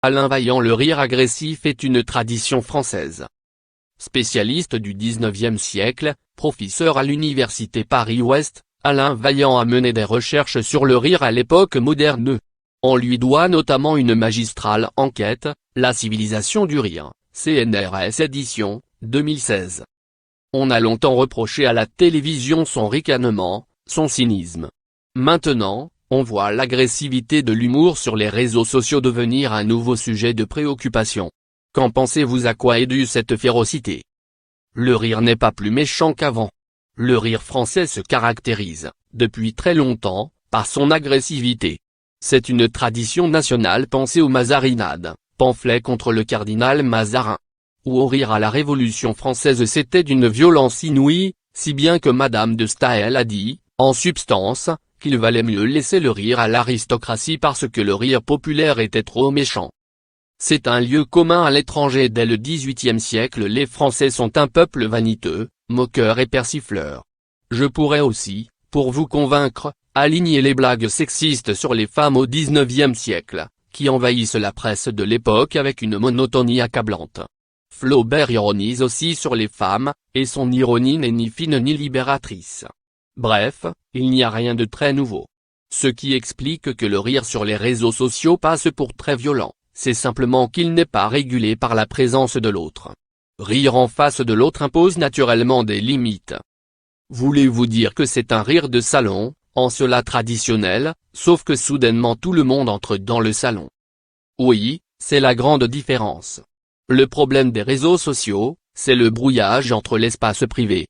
Alain Vaillant. Le rire agressif est une tradition française. Spécialiste du XIXe siècle, professeur à l'université Paris-Ouest, Alain Vaillant a mené des recherches sur le rire à l'époque moderne. On lui doit notamment une magistrale enquête, La civilisation du rire, CNRS édition, 2016. On a longtemps reproché à la télévision son ricanement, son cynisme. Maintenant, on voit l'agressivité de l'humour sur les réseaux sociaux devenir un nouveau sujet de préoccupation. Qu'en pensez-vous? À quoi est due cette férocité? Le rire n'est pas plus méchant qu'avant. Le rire français se caractérise, depuis très longtemps, par son agressivité. C'est une tradition nationale. Pensez aux Mazarinades, pamphlet contre le cardinal Mazarin. Ou au rire à la Révolution française. C'était d'une violence inouïe, si bien que Madame de Staël a dit, en substance, qu'il valait mieux laisser le rire à l'aristocratie parce que le rire populaire était trop méchant. C'est un lieu commun à l'étranger. Dès le XVIIIe siècle, les Français sont un peuple vaniteux, moqueur et persifleur. Je pourrais aussi, pour vous convaincre, aligner les blagues sexistes sur les femmes au XIXe siècle, qui envahissent la presse de l'époque avec une monotonie accablante. Flaubert ironise aussi sur les femmes, et son ironie n'est ni fine ni libératrice. Bref, il n'y a rien de très nouveau. Ce qui explique que le rire sur les réseaux sociaux passe pour très violent, c'est simplement qu'il n'est pas régulé par la présence de l'autre. Rire en face de l'autre impose naturellement des limites. Voulez-vous dire que c'est un rire de salon, en cela traditionnel, sauf que soudainement tout le monde entre dans le salon? Oui, c'est la grande différence. Le problème des réseaux sociaux, c'est le brouillage entre l'espace privé,